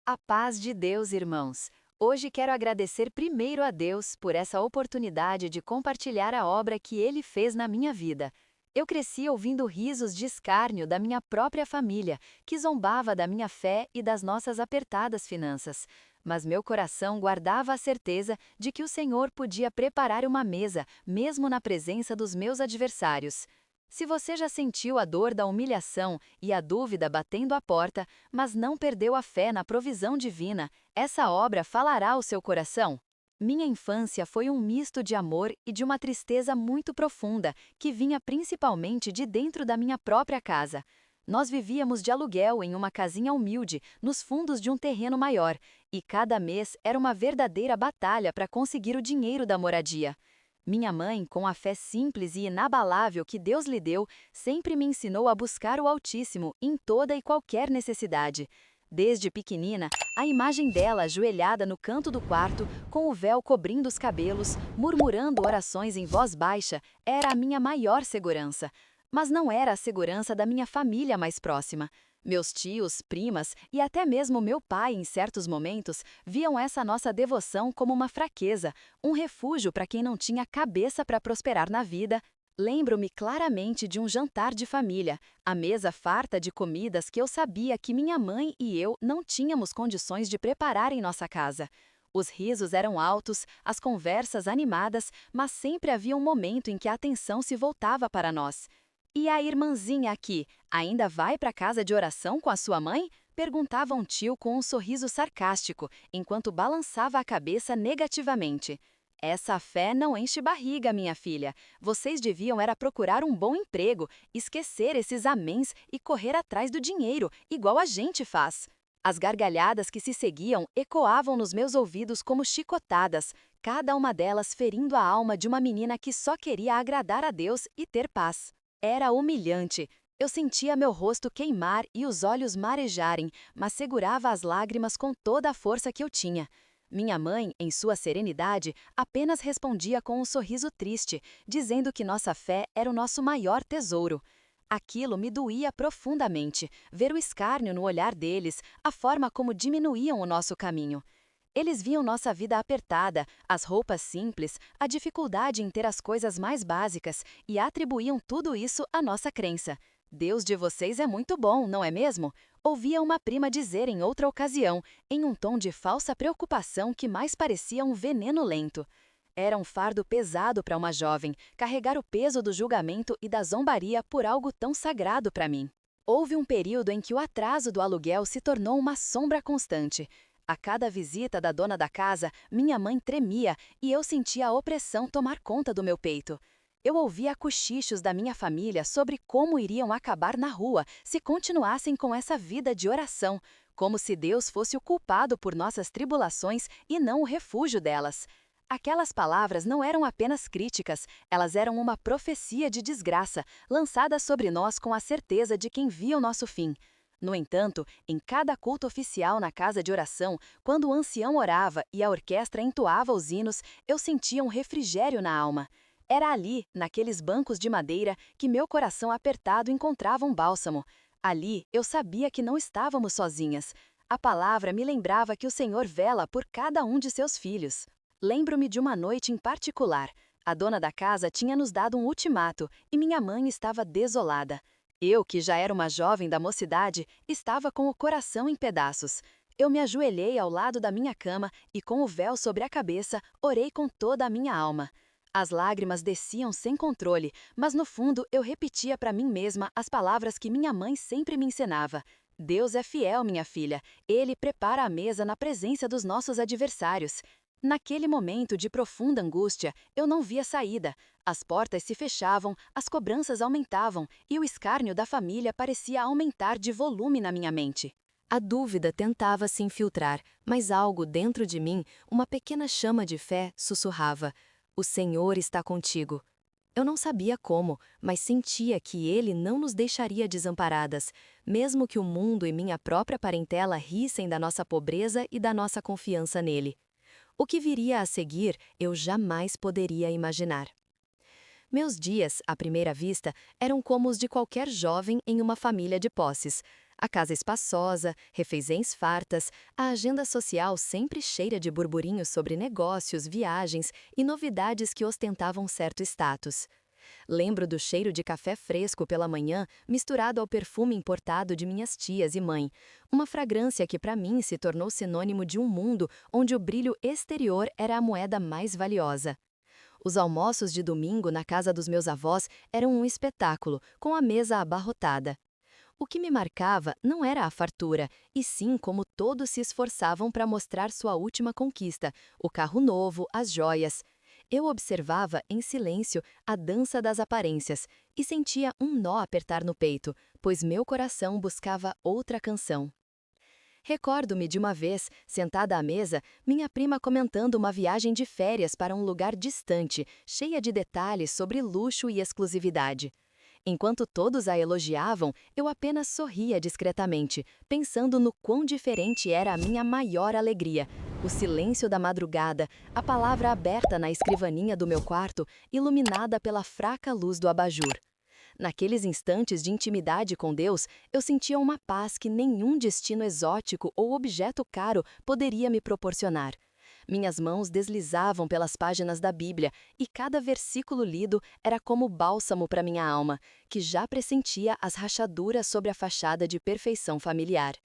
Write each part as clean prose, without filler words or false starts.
A paz de Deus, irmãos. Hoje quero agradecer primeiro a Deus por essa oportunidade de compartilhar a obra que Ele fez na minha vida. Eu cresci ouvindo risos de escárnio da minha própria família, que zombava da minha fé e das nossas apertadas finanças. Mas meu coração guardava a certeza de que o Senhor podia preparar uma mesa, mesmo na presença dos meus adversários. Se você já sentiu a dor da humilhação e a dúvida batendo à porta, mas não perdeu a fé na provisão divina, essa obra falará ao seu coração. Minha infância foi um misto de amor e de uma tristeza muito profunda, que vinha principalmente de dentro da minha própria casa. Nós vivíamos de aluguel em uma casinha humilde, nos fundos de um terreno maior, e cada mês era uma verdadeira batalha para conseguir o dinheiro da moradia. Minha mãe, com a fé simples e inabalável que Deus lhe deu, sempre me ensinou a buscar o Altíssimo em toda e qualquer necessidade. Desde pequenina, a imagem dela ajoelhada no canto do quarto, com o véu cobrindo os cabelos, murmurando orações em voz baixa, era a minha maior segurança. Mas não era a segurança da minha família mais próxima. Meus tios, primas e até mesmo meu pai, em certos momentos, viam essa nossa devoção como uma fraqueza, um refúgio para quem não tinha cabeça para prosperar na vida. Lembro-me claramente de um jantar de família, a mesa farta de comidas que eu sabia que minha mãe e eu não tínhamos condições de preparar em nossa casa. Os risos eram altos, as conversas animadas, mas sempre havia um momento em que a atenção se voltava para nós. E a irmãzinha aqui, ainda vai para a casa de oração com a sua mãe? Perguntava um tio com um sorriso sarcástico, enquanto balançava a cabeça negativamente. Essa fé não enche barriga, minha filha. Vocês deviam era procurar um bom emprego, esquecer esses améns e correr atrás do dinheiro, igual a gente faz. As gargalhadas que se seguiam ecoavam nos meus ouvidos como chicotadas, cada uma delas ferindo a alma de uma menina que só queria agradar a Deus e ter paz. Era humilhante. Eu sentia meu rosto queimar e os olhos marejarem, mas segurava as lágrimas com toda a força que eu tinha. Minha mãe, em sua serenidade, apenas respondia com um sorriso triste, dizendo que nossa fé era o nosso maior tesouro. Aquilo me doía profundamente, ver o escárnio no olhar deles, a forma como diminuíam o nosso caminho. Eles viam nossa vida apertada, as roupas simples, a dificuldade em ter as coisas mais básicas e atribuíam tudo isso à nossa crença. Deus de vocês é muito bom, não é mesmo? Ouvia uma prima dizer em outra ocasião, em um tom de falsa preocupação que mais parecia um veneno lento. Era um fardo pesado para uma jovem, carregar o peso do julgamento e da zombaria por algo tão sagrado para mim. Houve um período em que o atraso do aluguel se tornou uma sombra constante. A cada visita da dona da casa, minha mãe tremia e eu sentia a opressão tomar conta do meu peito. Eu ouvia cochichos da minha família sobre como iriam acabar na rua se continuassem com essa vida de oração, como se Deus fosse o culpado por nossas tribulações e não o refúgio delas. Aquelas palavras não eram apenas críticas, elas eram uma profecia de desgraça, lançada sobre nós com a certeza de quem via o nosso fim. No entanto, em cada culto oficial na casa de oração, quando o ancião orava e a orquestra entoava os hinos, eu sentia um refrigério na alma. Era ali, naqueles bancos de madeira, que meu coração apertado encontrava um bálsamo. Ali, eu sabia que não estávamos sozinhas. A palavra me lembrava que o Senhor vela por cada um de seus filhos. Lembro-me de uma noite em particular. A dona da casa tinha nos dado um ultimato e minha mãe estava desolada. Eu, que já era uma jovem da mocidade, estava com o coração em pedaços. Eu me ajoelhei ao lado da minha cama e, com o véu sobre a cabeça, orei com toda a minha alma. As lágrimas desciam sem controle, mas no fundo eu repetia para mim mesma as palavras que minha mãe sempre me ensinava. Deus é fiel, minha filha. Ele prepara a mesa na presença dos nossos adversários. Naquele momento de profunda angústia, eu não via saída. As portas se fechavam, as cobranças aumentavam e o escárnio da família parecia aumentar de volume na minha mente. A dúvida tentava se infiltrar, mas algo dentro de mim, uma pequena chama de fé, sussurrava: "O Senhor está contigo." Eu não sabia como, mas sentia que Ele não nos deixaria desamparadas, mesmo que o mundo e minha própria parentela rissem da nossa pobreza e da nossa confiança nele. O que viria a seguir, eu jamais poderia imaginar. Meus dias, à primeira vista, eram como os de qualquer jovem em uma família de posses. A casa espaçosa, refeições fartas, a agenda social sempre cheia de burburinhos sobre negócios, viagens e novidades que ostentavam certo status. Lembro do cheiro de café fresco pela manhã, misturado ao perfume importado de minhas tias e mãe, uma fragrância que para mim se tornou sinônimo de um mundo onde o brilho exterior era a moeda mais valiosa. Os almoços de domingo na casa dos meus avós eram um espetáculo, com a mesa abarrotada. O que me marcava não era a fartura, e sim como todos se esforçavam para mostrar sua última conquista, o carro novo, as joias. Eu observava, em silêncio, a dança das aparências e sentia um nó apertar no peito, pois meu coração buscava outra canção. Recordo-me de uma vez, sentada à mesa, minha prima comentando uma viagem de férias para um lugar distante, cheia de detalhes sobre luxo e exclusividade. Enquanto todos a elogiavam, eu apenas sorria discretamente, pensando no quão diferente era a minha maior alegria. O silêncio da madrugada, a palavra aberta na escrivaninha do meu quarto, iluminada pela fraca luz do abajur. Naqueles instantes de intimidade com Deus, eu sentia uma paz que nenhum destino exótico ou objeto caro poderia me proporcionar. Minhas mãos deslizavam pelas páginas da Bíblia e cada versículo lido era como bálsamo para minha alma, que já pressentia as rachaduras sobre a fachada de perfeição familiar.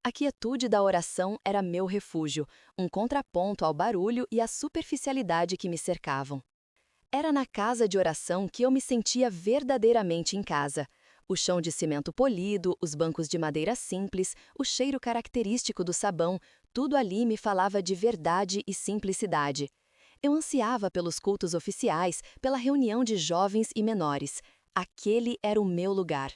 A quietude da oração era meu refúgio, um contraponto ao barulho e à superficialidade que me cercavam. Era na casa de oração que eu me sentia verdadeiramente em casa. O chão de cimento polido, os bancos de madeira simples, o cheiro característico do sabão, tudo ali me falava de verdade e simplicidade. Eu ansiava pelos cultos oficiais, pela reunião de jovens e menores. Aquele era o meu lugar.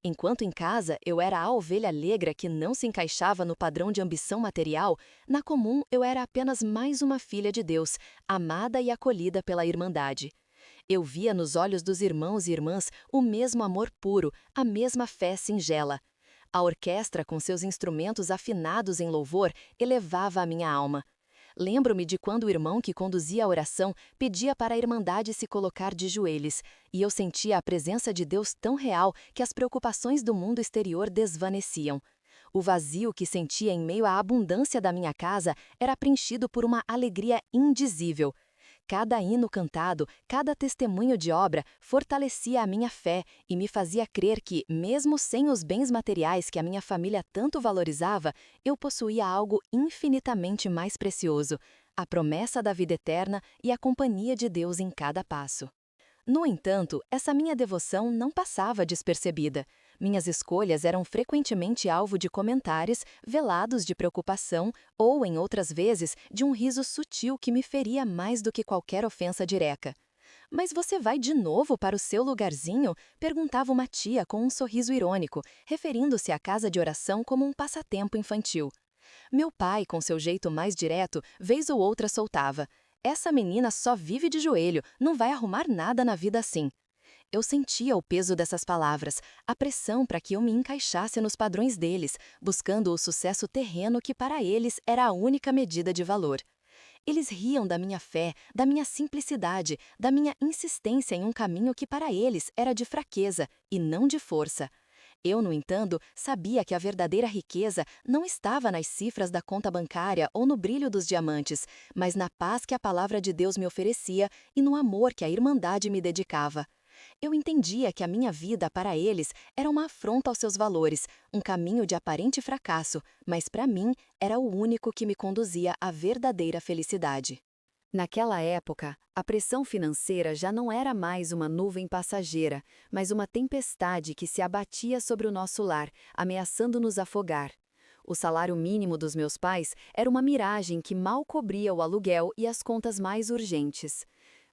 Enquanto em casa eu era a ovelha negra que não se encaixava no padrão de ambição material, na comum eu era apenas mais uma filha de Deus, amada e acolhida pela Irmandade. Eu via nos olhos dos irmãos e irmãs o mesmo amor puro, a mesma fé singela. A orquestra, com seus instrumentos afinados em louvor, elevava a minha alma. Lembro-me de quando o irmão que conduzia a oração pedia para a Irmandade se colocar de joelhos, e eu sentia a presença de Deus tão real que as preocupações do mundo exterior desvaneciam. O vazio que sentia em meio à abundância da minha casa era preenchido por uma alegria indizível. Cada hino cantado, cada testemunho de obra fortalecia a minha fé e me fazia crer que, mesmo sem os bens materiais que a minha família tanto valorizava, eu possuía algo infinitamente mais precioso, a promessa da vida eterna e a companhia de Deus em cada passo. No entanto, essa minha devoção não passava despercebida. Minhas escolhas eram frequentemente alvo de comentários velados de preocupação ou, em outras vezes, de um riso sutil que me feria mais do que qualquer ofensa direta. "Mas você vai de novo para o seu lugarzinho?" perguntava uma tia com um sorriso irônico, referindo-se à casa de oração como um passatempo infantil. Meu pai, com seu jeito mais direto, vez ou outra soltava: "Essa menina só vive de joelho, não vai arrumar nada na vida assim." Eu sentia o peso dessas palavras, a pressão para que eu me encaixasse nos padrões deles, buscando o sucesso terreno que para eles era a única medida de valor. Eles riam da minha fé, da minha simplicidade, da minha insistência em um caminho que para eles era de fraqueza e não de força. Eu, no entanto, sabia que a verdadeira riqueza não estava nas cifras da conta bancária ou no brilho dos diamantes, mas na paz que a palavra de Deus me oferecia e no amor que a Irmandade me dedicava. Eu entendia que a minha vida, para eles, era uma afronta aos seus valores, um caminho de aparente fracasso, mas para mim era o único que me conduzia à verdadeira felicidade. Naquela época, a pressão financeira já não era mais uma nuvem passageira, mas uma tempestade que se abatia sobre o nosso lar, ameaçando nos afogar. O salário mínimo dos meus pais era uma miragem que mal cobria o aluguel e as contas mais urgentes.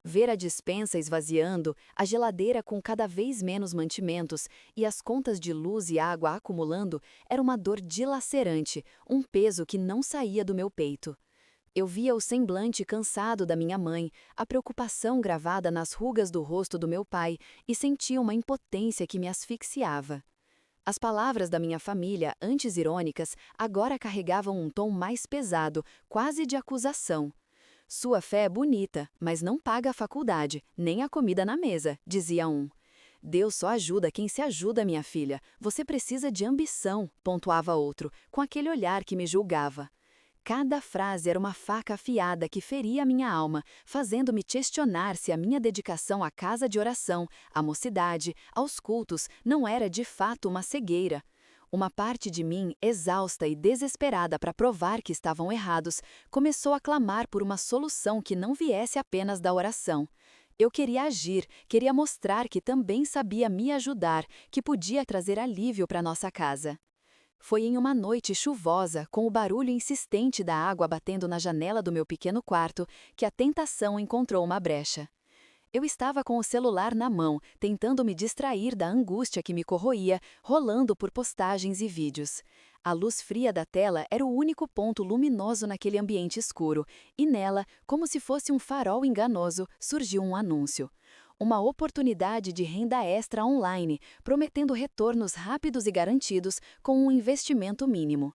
Ver a despensa esvaziando, a geladeira com cada vez menos mantimentos e as contas de luz e água acumulando era uma dor dilacerante, um peso que não saía do meu peito. Eu via o semblante cansado da minha mãe, a preocupação gravada nas rugas do rosto do meu pai e sentia uma impotência que me asfixiava. As palavras da minha família, antes irônicas, agora carregavam um tom mais pesado, quase de acusação. "Sua fé é bonita, mas não paga a faculdade, nem a comida na mesa", dizia um. Deus só ajuda quem se ajuda, minha filha. Você precisa de ambição, pontuava outro, com aquele olhar que me julgava. Cada frase era uma faca afiada que feria a minha alma, fazendo-me questionar se a minha dedicação à casa de oração, à mocidade, aos cultos, não era de fato uma cegueira. Uma parte de mim, exausta e desesperada para provar que estavam errados, começou a clamar por uma solução que não viesse apenas da oração. Eu queria agir, queria mostrar que também sabia me ajudar, que podia trazer alívio para nossa casa. Foi em uma noite chuvosa, com o barulho insistente da água batendo na janela do meu pequeno quarto, que a tentação encontrou uma brecha. Eu estava com o celular na mão, tentando me distrair da angústia que me corroía, rolando por postagens e vídeos. A luz fria da tela era o único ponto luminoso naquele ambiente escuro, e nela, como se fosse um farol enganoso, surgiu um anúncio. Uma oportunidade de renda extra online, prometendo retornos rápidos e garantidos com um investimento mínimo.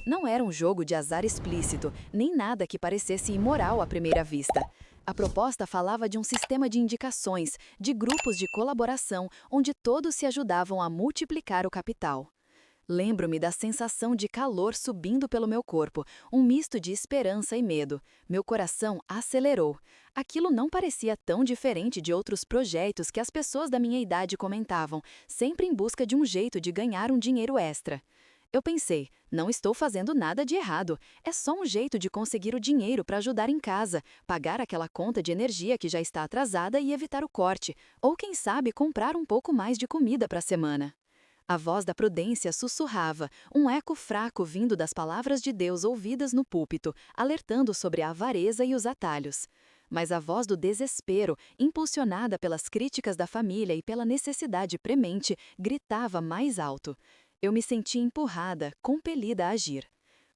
Não era um jogo de azar explícito, nem nada que parecesse imoral à primeira vista. A proposta falava de um sistema de indicações, de grupos de colaboração, onde todos se ajudavam a multiplicar o capital. Lembro-me da sensação de calor subindo pelo meu corpo, um misto de esperança e medo. Meu coração acelerou. Aquilo não parecia tão diferente de outros projetos que as pessoas da minha idade comentavam, sempre em busca de um jeito de ganhar um dinheiro extra. Eu pensei, não estou fazendo nada de errado, é só um jeito de conseguir o dinheiro para ajudar em casa, pagar aquela conta de energia que já está atrasada e evitar o corte, ou quem sabe comprar um pouco mais de comida para a semana. A voz da prudência sussurrava, um eco fraco vindo das palavras de Deus ouvidas no púlpito, alertando sobre a avareza e os atalhos. Mas a voz do desespero, impulsionada pelas críticas da família e pela necessidade premente, gritava mais alto. Eu me senti empurrada, compelida a agir.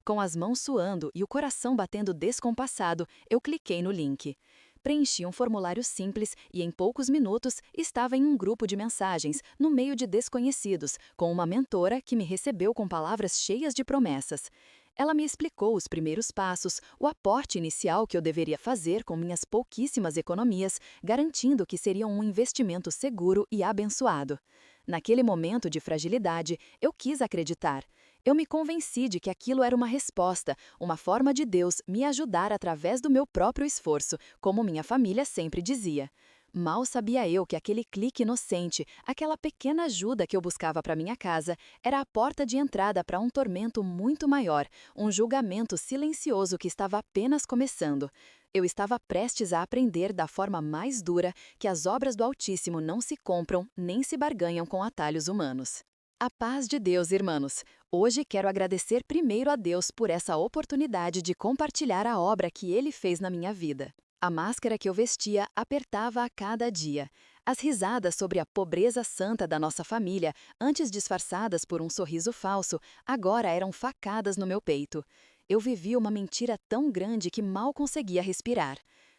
Com as mãos suando e o coração batendo descompassado, eu cliquei no link. Preenchi um formulário simples e, em poucos minutos, estava em um grupo de mensagens, no meio de desconhecidos, com uma mentora que me recebeu com palavras cheias de promessas. Ela me explicou os primeiros passos, o aporte inicial que eu deveria fazer com minhas pouquíssimas economias, garantindo que seria um investimento seguro e abençoado. Naquele momento de fragilidade, eu quis acreditar. Eu me convenci de que aquilo era uma resposta, uma forma de Deus me ajudar através do meu próprio esforço, como minha família sempre dizia. Mal sabia eu que aquele clique inocente, aquela pequena ajuda que eu buscava para minha casa, era a porta de entrada para um tormento muito maior, um julgamento silencioso que estava apenas começando. Eu estava prestes a aprender da forma mais dura que as obras do Altíssimo não se compram nem se barganham com atalhos humanos. A paz de Deus, irmãos! Hoje quero agradecer primeiro a Deus por essa oportunidade de compartilhar a obra que Ele fez na minha vida. A máscara que eu vestia apertava a cada dia. As risadas sobre a pobreza santa da nossa família, antes disfarçadas por um sorriso falso, agora eram facadas no meu peito. Eu vivia uma mentira tão grande que mal conseguia respirar.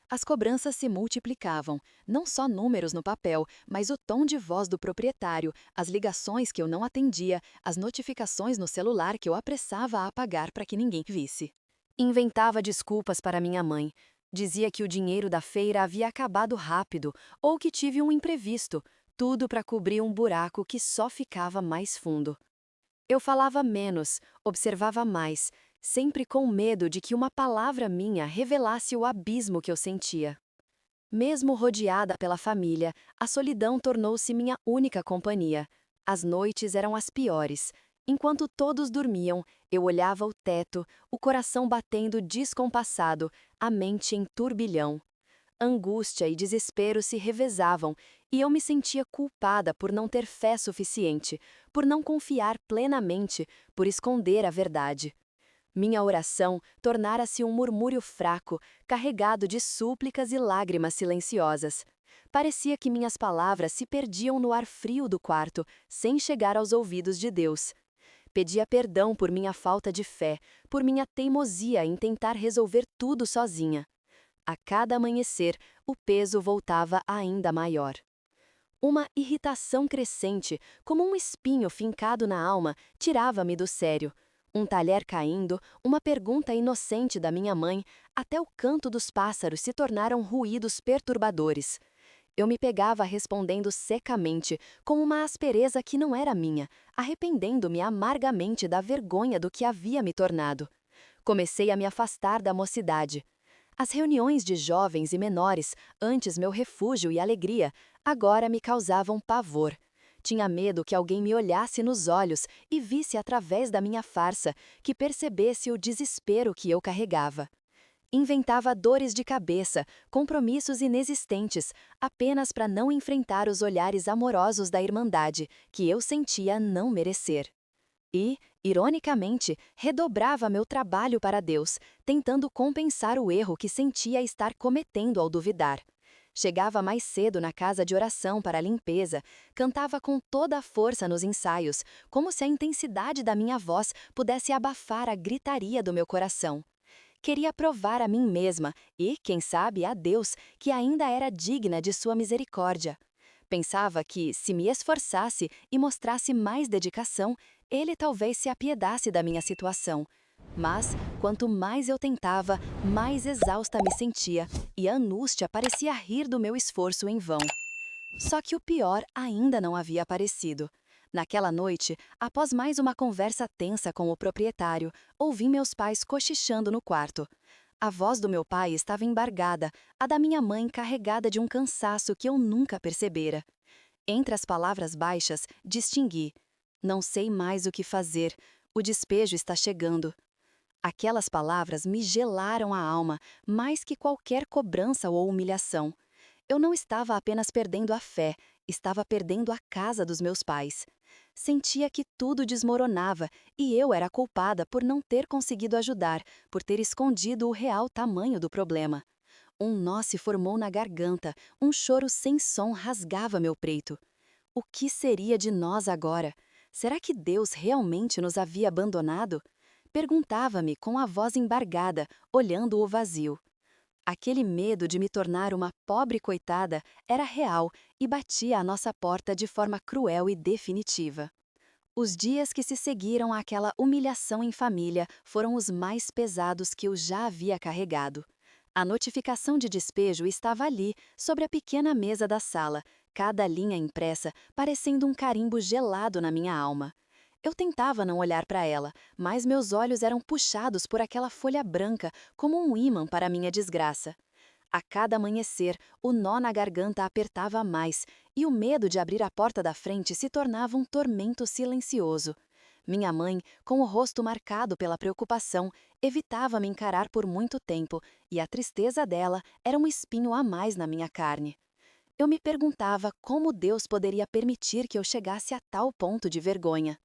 As cobranças se multiplicavam, não só números no papel, mas o tom de voz do proprietário, as ligações que eu não atendia, as notificações no celular que eu apressava a apagar para que ninguém visse. Inventava desculpas para minha mãe. Dizia que o dinheiro da feira havia acabado rápido ou que tive um imprevisto, tudo para cobrir um buraco que só ficava mais fundo. Eu falava menos, observava mais, sempre com medo de que uma palavra minha revelasse o abismo que eu sentia. Mesmo rodeada pela família, a solidão tornou-se minha única companhia. As noites eram as piores. Enquanto todos dormiam, eu olhava o teto, o coração batendo descompassado, a mente em turbilhão. Angústia e desespero se revezavam, e eu me sentia culpada por não ter fé suficiente, por não confiar plenamente, por esconder a verdade. Minha oração tornara-se um murmúrio fraco, carregado de súplicas e lágrimas silenciosas. Parecia que minhas palavras se perdiam no ar frio do quarto, sem chegar aos ouvidos de Deus. Pedia perdão por minha falta de fé, por minha teimosia em tentar resolver tudo sozinha. A cada amanhecer, o peso voltava ainda maior. Uma irritação crescente, como um espinho fincado na alma, tirava-me do sério. Um talher caindo, uma pergunta inocente da minha mãe, até o canto dos pássaros se tornaram ruídos perturbadores. Eu me pegava respondendo secamente, com uma aspereza que não era minha, arrependendo-me amargamente da vergonha do que havia me tornado. Comecei a me afastar da mocidade. As reuniões de jovens e menores, antes meu refúgio e alegria, agora me causavam pavor. Tinha medo que alguém me olhasse nos olhos e visse através da minha farsa, que percebesse o desespero que eu carregava. Inventava dores de cabeça, compromissos inexistentes, apenas para não enfrentar os olhares amorosos da Irmandade, que eu sentia não merecer. E, ironicamente, redobrava meu trabalho para Deus, tentando compensar o erro que sentia estar cometendo ao duvidar. Chegava mais cedo na casa de oração para a limpeza, cantava com toda a força nos ensaios, como se a intensidade da minha voz pudesse abafar a gritaria do meu coração. Queria provar a mim mesma e, quem sabe, a Deus, que ainda era digna de sua misericórdia. Pensava que, se me esforçasse e mostrasse mais dedicação, ele talvez se apiedasse da minha situação. Mas, quanto mais eu tentava, mais exausta me sentia, e a angústia parecia rir do meu esforço em vão. Só que o pior ainda não havia aparecido. Naquela noite, após mais uma conversa tensa com o proprietário, ouvi meus pais cochichando no quarto. A voz do meu pai estava embargada, a da minha mãe carregada de um cansaço que eu nunca percebera. Entre as palavras baixas, distingui: "Não sei mais o que fazer, o despejo está chegando." Aquelas palavras me gelaram a alma, mais que qualquer cobrança ou humilhação. Eu não estava apenas perdendo a fé, estava perdendo a casa dos meus pais. Sentia que tudo desmoronava e eu era culpada por não ter conseguido ajudar, por ter escondido o real tamanho do problema. Um nó se formou na garganta, um choro sem som rasgava meu peito. O que seria de nós agora? Será que Deus realmente nos havia abandonado? Perguntava-me com a voz embargada, olhando o vazio. Aquele medo de me tornar uma pobre coitada era real e batia à nossa porta de forma cruel e definitiva. Os dias que se seguiram àquela humilhação em família foram os mais pesados que eu já havia carregado. A notificação de despejo estava ali, sobre a pequena mesa da sala, cada linha impressa parecendo um carimbo gelado na minha alma. Eu tentava não olhar para ela, mas meus olhos eram puxados por aquela folha branca como um ímã para minha desgraça. A cada amanhecer, o nó na garganta apertava mais, e o medo de abrir a porta da frente se tornava um tormento silencioso. Minha mãe, com o rosto marcado pela preocupação, evitava me encarar por muito tempo, e a tristeza dela era um espinho a mais na minha carne. Eu me perguntava como Deus poderia permitir que eu chegasse a tal ponto de vergonha.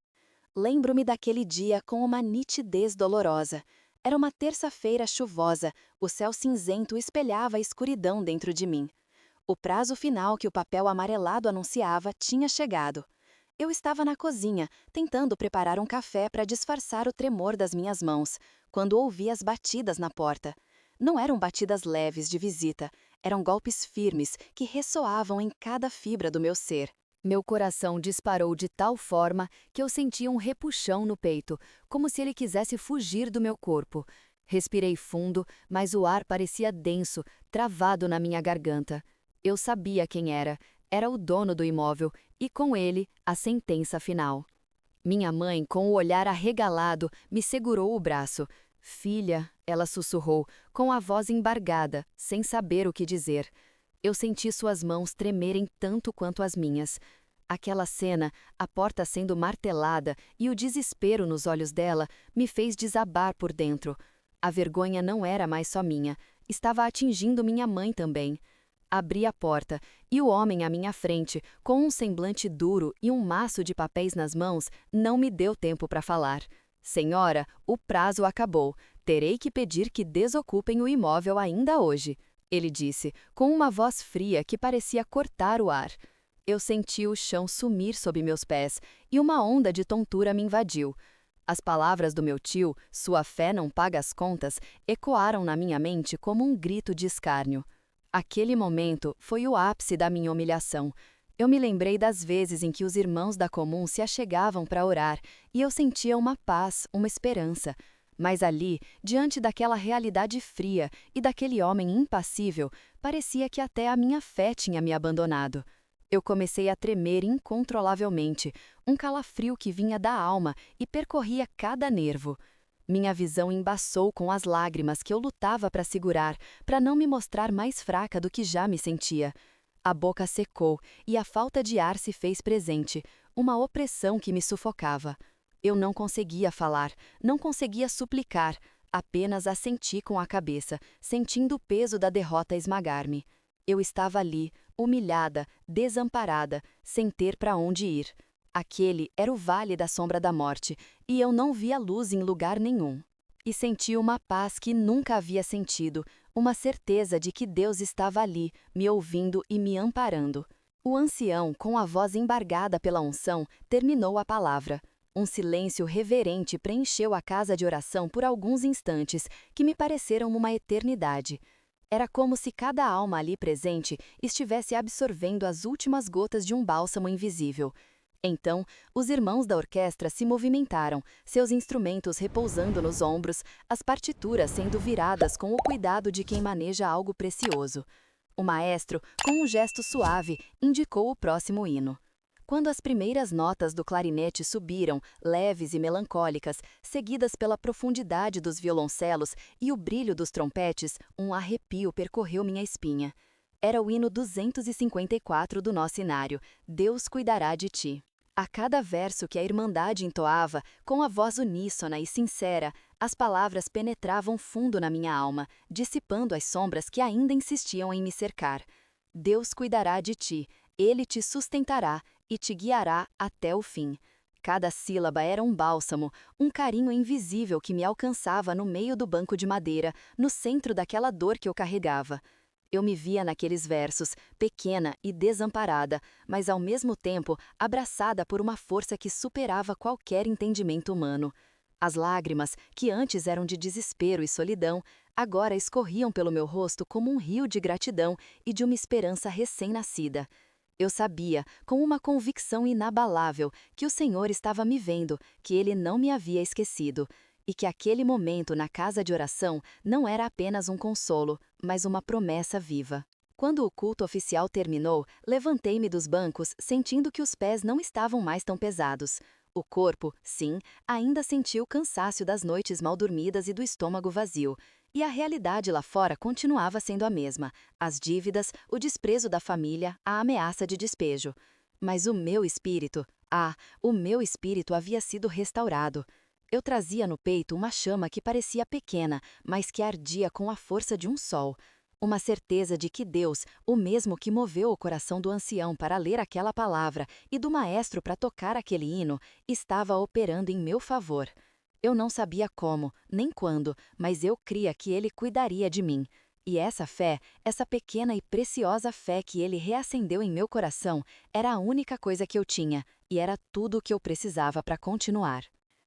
Lembro-me daquele dia com uma nitidez dolorosa. Era uma terça-feira chuvosa, o céu cinzento espelhava a escuridão dentro de mim. O prazo final que o papel amarelado anunciava tinha chegado. Eu estava na cozinha, tentando preparar um café para disfarçar o tremor das minhas mãos, quando ouvi as batidas na porta. Não eram batidas leves de visita, eram golpes firmes que ressoavam em cada fibra do meu ser. Meu coração disparou de tal forma que eu sentia um repuxão no peito, como se ele quisesse fugir do meu corpo. Respirei fundo, mas o ar parecia denso, travado na minha garganta. Eu sabia quem era. Era o dono do imóvel e, com ele, a sentença final. Minha mãe, com o olhar arregalado, me segurou o braço. "Filha", ela sussurrou, com a voz embargada, sem saber o que dizer. Eu senti suas mãos tremerem tanto quanto as minhas. Aquela cena, a porta sendo martelada e o desespero nos olhos dela, me fez desabar por dentro. A vergonha não era mais só minha, estava atingindo minha mãe também. Abri a porta, e o homem à minha frente, com um semblante duro e um maço de papéis nas mãos, não me deu tempo para falar. "Senhora, o prazo acabou. Terei que pedir que desocupem o imóvel ainda hoje", ele disse, com uma voz fria que parecia cortar o ar. Eu senti o chão sumir sob meus pés, e uma onda de tontura me invadiu. As palavras do meu tio, "sua fé não paga as contas", ecoaram na minha mente como um grito de escárnio. Aquele momento foi o ápice da minha humilhação. Eu me lembrei das vezes em que os irmãos da comum se achegavam para orar, e eu sentia uma paz, uma esperança. Mas ali, diante daquela realidade fria e daquele homem impassível, parecia que até a minha fé tinha me abandonado. Eu comecei a tremer incontrolavelmente, um calafrio que vinha da alma e percorria cada nervo. Minha visão embaçou com as lágrimas que eu lutava para segurar, para não me mostrar mais fraca do que já me sentia. A boca secou e a falta de ar se fez presente, uma opressão que me sufocava. Eu não conseguia falar, não conseguia suplicar, apenas assenti com a cabeça, sentindo o peso da derrota esmagar-me. Eu estava ali, humilhada, desamparada, sem ter para onde ir. Aquele era o vale da sombra da morte, e eu não via luz em lugar nenhum. E senti uma paz que nunca havia sentido, uma certeza de que Deus estava ali, me ouvindo e me amparando. O ancião, com a voz embargada pela unção, terminou a palavra. Um silêncio reverente preencheu a casa de oração por alguns instantes, que me pareceram uma eternidade. Era como se cada alma ali presente estivesse absorvendo as últimas gotas de um bálsamo invisível. Então, os irmãos da orquestra se movimentaram, seus instrumentos repousando nos ombros, as partituras sendo viradas com o cuidado de quem maneja algo precioso. O maestro, com um gesto suave, indicou o próximo hino. Quando as primeiras notas do clarinete subiram, leves e melancólicas, seguidas pela profundidade dos violoncelos e o brilho dos trompetes, um arrepio percorreu minha espinha. Era o hino 254 do nosso inário, Deus cuidará de ti. A cada verso que a Irmandade entoava, com a voz uníssona e sincera, as palavras penetravam fundo na minha alma, dissipando as sombras que ainda insistiam em me cercar. Deus cuidará de ti, Ele te sustentará e te guiará até o fim. Cada sílaba era um bálsamo, um carinho invisível que me alcançava no meio do banco de madeira, no centro daquela dor que eu carregava. Eu me via naqueles versos, pequena e desamparada, mas ao mesmo tempo abraçada por uma força que superava qualquer entendimento humano. As lágrimas, que antes eram de desespero e solidão, agora escorriam pelo meu rosto como um rio de gratidão e de uma esperança recém-nascida. Eu sabia, com uma convicção inabalável, que o Senhor estava me vendo, que Ele não me havia esquecido, e que aquele momento na casa de oração não era apenas um consolo, mas uma promessa viva. Quando o culto oficial terminou, levantei-me dos bancos, sentindo que os pés não estavam mais tão pesados. O corpo, sim, ainda sentia o cansaço das noites mal dormidas e do estômago vazio. E a realidade lá fora continuava sendo a mesma: as dívidas, o desprezo da família, a ameaça de despejo. Mas o meu espírito havia sido restaurado. Eu trazia no peito uma chama que parecia pequena, mas que ardia com a força de um sol. Uma certeza de que Deus, o mesmo que moveu o coração do ancião para ler aquela palavra e do maestro para tocar aquele hino, estava operando em meu favor. Eu não sabia como, nem quando, mas eu cria que ele cuidaria de mim. E essa fé, essa pequena e preciosa fé que ele reacendeu em meu coração, era a única coisa que eu tinha, e era tudo o que eu precisava para continuar.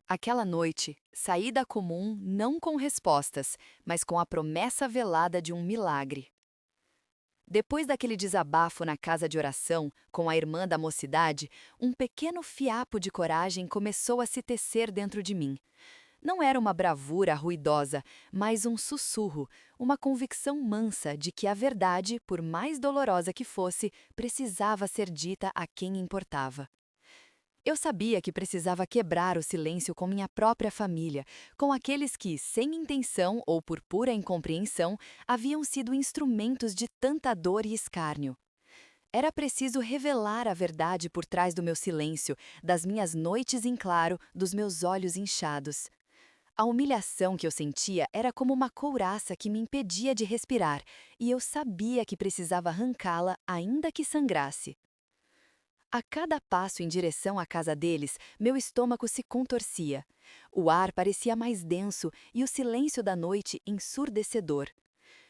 Aquela noite, saída comum não com respostas, mas com a promessa velada de um milagre. Depois daquele desabafo na casa de oração, com a irmã da mocidade, um pequeno fiapo de coragem começou a se tecer dentro de mim. Não era uma bravura ruidosa, mas um sussurro, uma convicção mansa de que a verdade, por mais dolorosa que fosse, precisava ser dita a quem importava. Eu sabia que precisava quebrar o silêncio com minha própria família, com aqueles que, sem intenção ou por pura incompreensão, haviam sido instrumentos de tanta dor e escárnio. Era preciso revelar a verdade por trás do meu silêncio, das minhas noites em claro, dos meus olhos inchados. A humilhação que eu sentia era como uma couraça que me impedia de respirar, e eu sabia que precisava arrancá-la, ainda que sangrasse. A cada passo em direção à casa deles, meu estômago se contorcia. O ar parecia mais denso e o silêncio da noite ensurdecedor.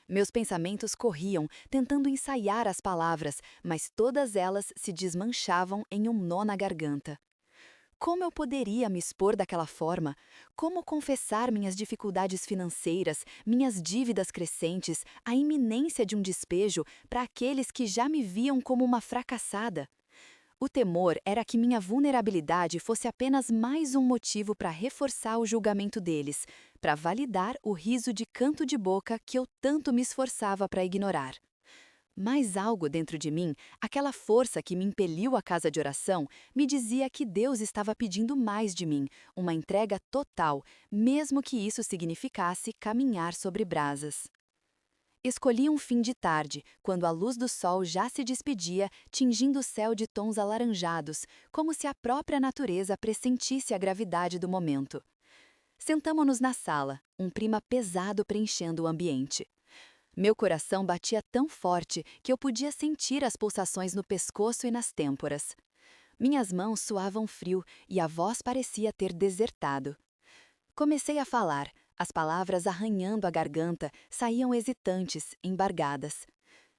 Meus pensamentos corriam, tentando ensaiar as palavras, mas todas elas se desmanchavam em um nó na garganta. Como eu poderia me expor daquela forma? Como confessar minhas dificuldades financeiras, minhas dívidas crescentes, a iminência de um despejo para aqueles que já me viam como uma fracassada? O temor era que minha vulnerabilidade fosse apenas mais um motivo para reforçar o julgamento deles, para validar o riso de canto de boca que eu tanto me esforçava para ignorar. Mas algo dentro de mim, aquela força que me impeliu à casa de oração, me dizia que Deus estava pedindo mais de mim, uma entrega total, mesmo que isso significasse caminhar sobre brasas. Escolhi um fim de tarde, quando a luz do sol já se despedia, tingindo o céu de tons alaranjados, como se a própria natureza pressentisse a gravidade do momento. Sentamo-nos na sala, um clima pesado preenchendo o ambiente. Meu coração batia tão forte que eu podia sentir as pulsações no pescoço e nas têmporas. Minhas mãos suavam frio e a voz parecia ter desertado. Comecei a falar, as palavras arranhando a garganta saíam hesitantes, embargadas.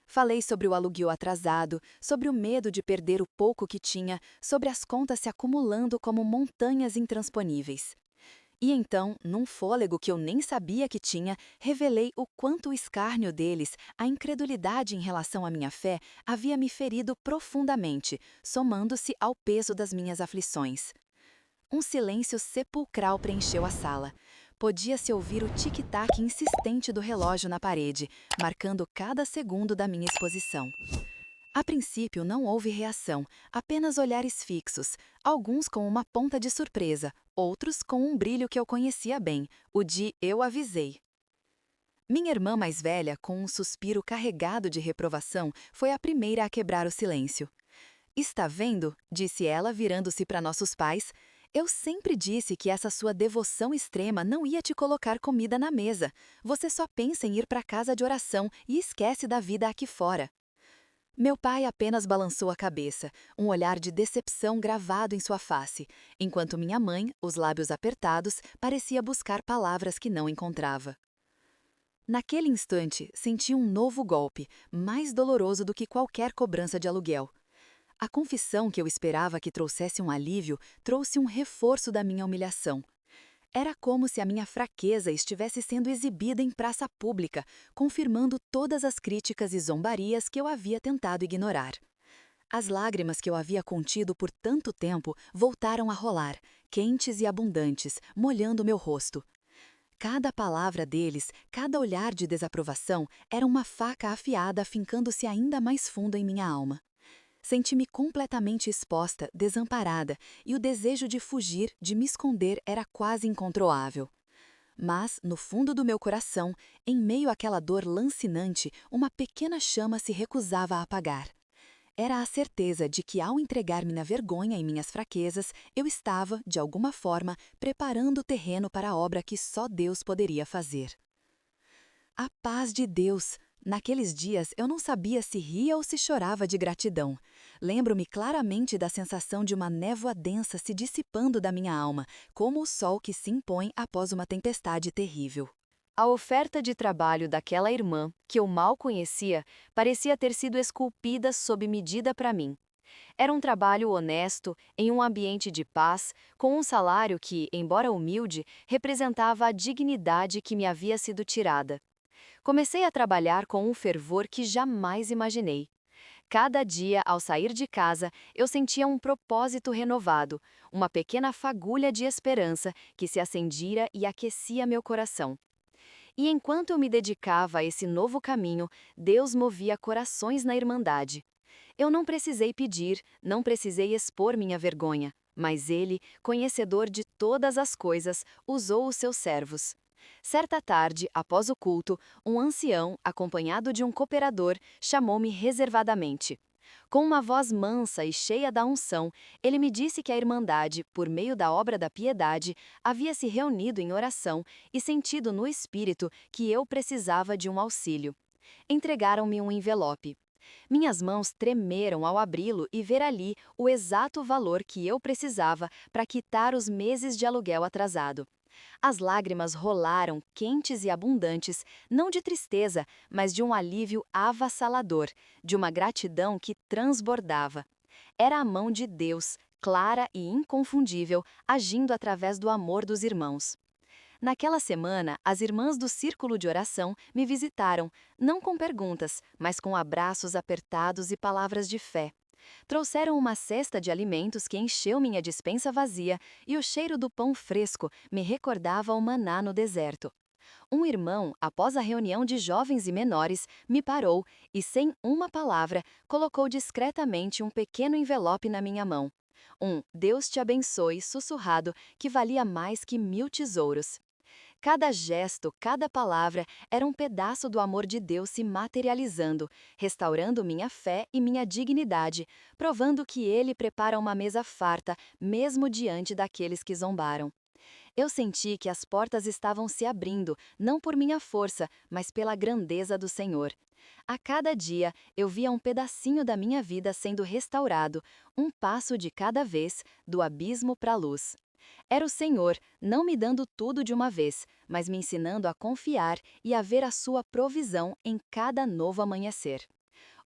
Falei sobre o aluguel atrasado, sobre o medo de perder o pouco que tinha, sobre as contas se acumulando como montanhas intransponíveis. E então, num fôlego que eu nem sabia que tinha, revelei o quanto o escárnio deles, a incredulidade em relação à minha fé, havia me ferido profundamente, somando-se ao peso das minhas aflições. Um silêncio sepulcral preencheu a sala. Podia-se ouvir o tic-tac insistente do relógio na parede, marcando cada segundo da minha exposição. A princípio não houve reação, apenas olhares fixos, alguns com uma ponta de surpresa, outros com um brilho que eu conhecia bem, o de "eu avisei". Minha irmã mais velha, com um suspiro carregado de reprovação, foi a primeira a quebrar o silêncio. "Está vendo?", disse ela, virando-se para nossos pais. "Eu sempre disse que essa sua devoção extrema não ia te colocar comida na mesa. Você só pensa em ir para a casa de oração e esquece da vida aqui fora." Meu pai apenas balançou a cabeça, um olhar de decepção gravado em sua face, enquanto minha mãe, os lábios apertados, parecia buscar palavras que não encontrava. Naquele instante, senti um novo golpe, mais doloroso do que qualquer cobrança de aluguel. A confissão que eu esperava que trouxesse um alívio trouxe um reforço da minha humilhação. Era como se a minha fraqueza estivesse sendo exibida em praça pública, confirmando todas as críticas e zombarias que eu havia tentado ignorar. As lágrimas que eu havia contido por tanto tempo voltaram a rolar, quentes e abundantes, molhando meu rosto. Cada palavra deles, cada olhar de desaprovação, era uma faca afiada fincando-se ainda mais fundo em minha alma. Senti-me completamente exposta, desamparada, e o desejo de fugir, de me esconder, era quase incontrolável. Mas, no fundo do meu coração, em meio àquela dor lancinante, uma pequena chama se recusava a apagar. Era a certeza de que, ao entregar-me na vergonha e minhas fraquezas, eu estava, de alguma forma, preparando o terreno para a obra que só Deus poderia fazer. A paz de Deus! Naqueles dias eu não sabia se ria ou se chorava de gratidão. Lembro-me claramente da sensação de uma névoa densa se dissipando da minha alma, como o sol que se impõe após uma tempestade terrível. A oferta de trabalho daquela irmã, que eu mal conhecia, parecia ter sido esculpida sob medida para mim. Era um trabalho honesto, em um ambiente de paz, com um salário que, embora humilde, representava a dignidade que me havia sido tirada. Comecei a trabalhar com um fervor que jamais imaginei. Cada dia, ao sair de casa, eu sentia um propósito renovado, uma pequena fagulha de esperança que se acendia e aquecia meu coração. E enquanto eu me dedicava a esse novo caminho, Deus movia corações na Irmandade. Eu não precisei pedir, não precisei expor minha vergonha, mas Ele, conhecedor de todas as coisas, usou os seus servos. Certa tarde, após o culto, um ancião, acompanhado de um cooperador, chamou-me reservadamente. Com uma voz mansa e cheia da unção, ele me disse que a Irmandade, por meio da obra da piedade, havia se reunido em oração e sentido no espírito que eu precisava de um auxílio. Entregaram-me um envelope. Minhas mãos tremeram ao abri-lo e ver ali o exato valor que eu precisava para quitar os meses de aluguel atrasado. As lágrimas rolaram, quentes e abundantes, não de tristeza, mas de um alívio avassalador, de uma gratidão que transbordava. Era a mão de Deus, clara e inconfundível, agindo através do amor dos irmãos. Naquela semana, as irmãs do Círculo de Oração me visitaram, não com perguntas, mas com abraços apertados e palavras de fé. Trouxeram uma cesta de alimentos que encheu minha despensa vazia e o cheiro do pão fresco me recordava o maná no deserto. Um irmão, após a reunião de jovens e menores, me parou e, sem uma palavra, colocou discretamente um pequeno envelope na minha mão. Um "Deus te abençoe" sussurrado que valia mais que 1000 tesouros. Cada gesto, cada palavra era um pedaço do amor de Deus se materializando, restaurando minha fé e minha dignidade, provando que Ele prepara uma mesa farta, mesmo diante daqueles que zombaram. Eu senti que as portas estavam se abrindo, não por minha força, mas pela grandeza do Senhor. A cada dia, eu via um pedacinho da minha vida sendo restaurado, um passo de cada vez, do abismo para a luz. Era o Senhor, não me dando tudo de uma vez, mas me ensinando a confiar e a ver a sua provisão em cada novo amanhecer.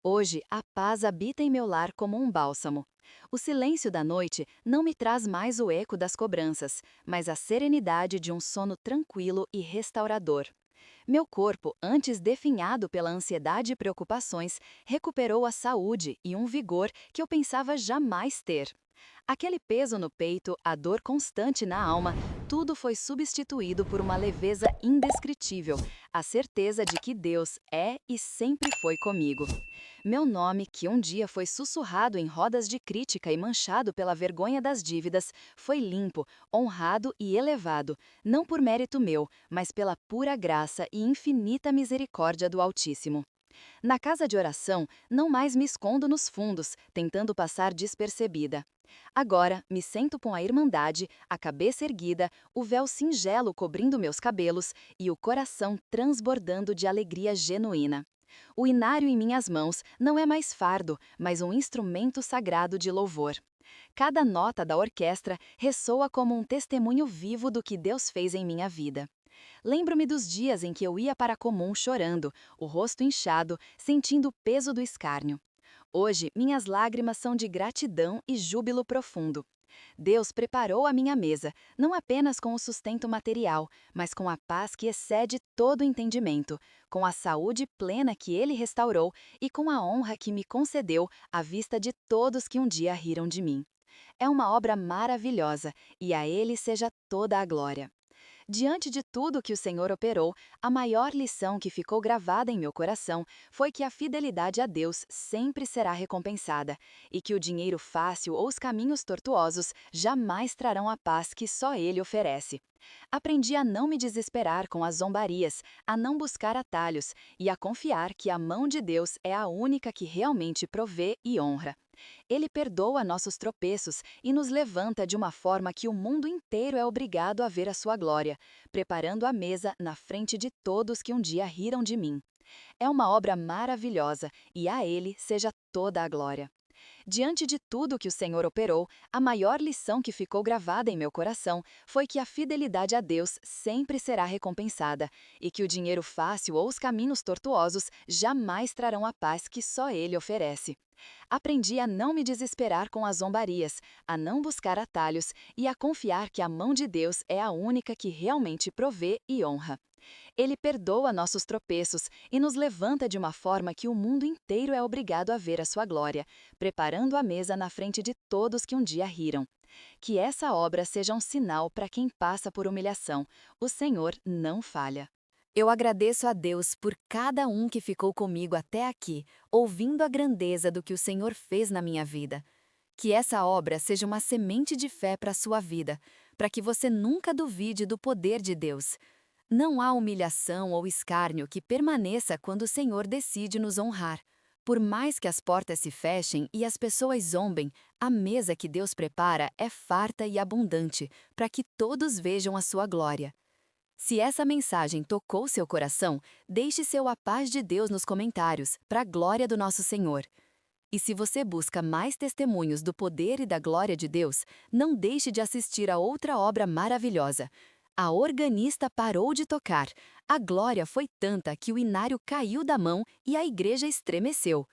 Hoje, a paz habita em meu lar como um bálsamo. O silêncio da noite não me traz mais o eco das cobranças, mas a serenidade de um sono tranquilo e restaurador. Meu corpo, antes definhado pela ansiedade e preocupações, recuperou a saúde e um vigor que eu pensava jamais ter. Aquele peso no peito, a dor constante na alma, tudo foi substituído por uma leveza indescritível, a certeza de que Deus é e sempre foi comigo. Meu nome, que um dia foi sussurrado em rodas de crítica e manchado pela vergonha das dívidas, foi limpo, honrado e elevado, não por mérito meu, mas pela pura graça e infinita misericórdia do Altíssimo. Na casa de oração, não mais me escondo nos fundos, tentando passar despercebida. Agora, me sento com a irmandade, a cabeça erguida, o véu singelo cobrindo meus cabelos e o coração transbordando de alegria genuína. O inário em minhas mãos não é mais fardo, mas um instrumento sagrado de louvor. Cada nota da orquestra ressoa como um testemunho vivo do que Deus fez em minha vida. Lembro-me dos dias em que eu ia para a comum chorando, o rosto inchado, sentindo o peso do escárnio. Hoje, minhas lágrimas são de gratidão e júbilo profundo. Deus preparou a minha mesa, não apenas com o sustento material, mas com a paz que excede todo entendimento, com a saúde plena que Ele restaurou e com a honra que me concedeu à vista de todos que um dia riram de mim. É uma obra maravilhosa, e a Ele seja toda a glória. Diante de tudo que o Senhor operou, a maior lição que ficou gravada em meu coração foi que a fidelidade a Deus sempre será recompensada e que o dinheiro fácil ou os caminhos tortuosos jamais trarão a paz que só Ele oferece. Aprendi a não me desesperar com as zombarias, a não buscar atalhos e a confiar que a mão de Deus é a única que realmente provê e honra. Ele perdoa nossos tropeços e nos levanta de uma forma que o mundo inteiro é obrigado a ver a sua glória, preparando a mesa na frente de todos que um dia riram de mim. É uma obra maravilhosa e a Ele seja toda a glória. Diante de tudo que o Senhor operou, a maior lição que ficou gravada em meu coração foi que a fidelidade a Deus sempre será recompensada e que o dinheiro fácil ou os caminhos tortuosos jamais trarão a paz que só Ele oferece. Aprendi a não me desesperar com as zombarias, a não buscar atalhos e a confiar que a mão de Deus é a única que realmente provê e honra. Ele perdoa nossos tropeços e nos levanta de uma forma que o mundo inteiro é obrigado a ver a sua glória, preparando a mesa na frente de todos que um dia riram. Que essa obra seja um sinal para quem passa por humilhação. O Senhor não falha. Eu agradeço a Deus por cada um que ficou comigo até aqui, ouvindo a grandeza do que o Senhor fez na minha vida. Que essa obra seja uma semente de fé para a sua vida, para que você nunca duvide do poder de Deus. Não há humilhação ou escárnio que permaneça quando o Senhor decide nos honrar. Por mais que as portas se fechem e as pessoas zombem, a mesa que Deus prepara é farta e abundante, para que todos vejam a sua glória. Se essa mensagem tocou seu coração, deixe seu "A Paz de Deus" nos comentários, para a glória do nosso Senhor. E se você busca mais testemunhos do poder e da glória de Deus, não deixe de assistir a outra obra maravilhosa. A organista parou de tocar. A glória foi tanta que o inário caiu da mão e a igreja estremeceu.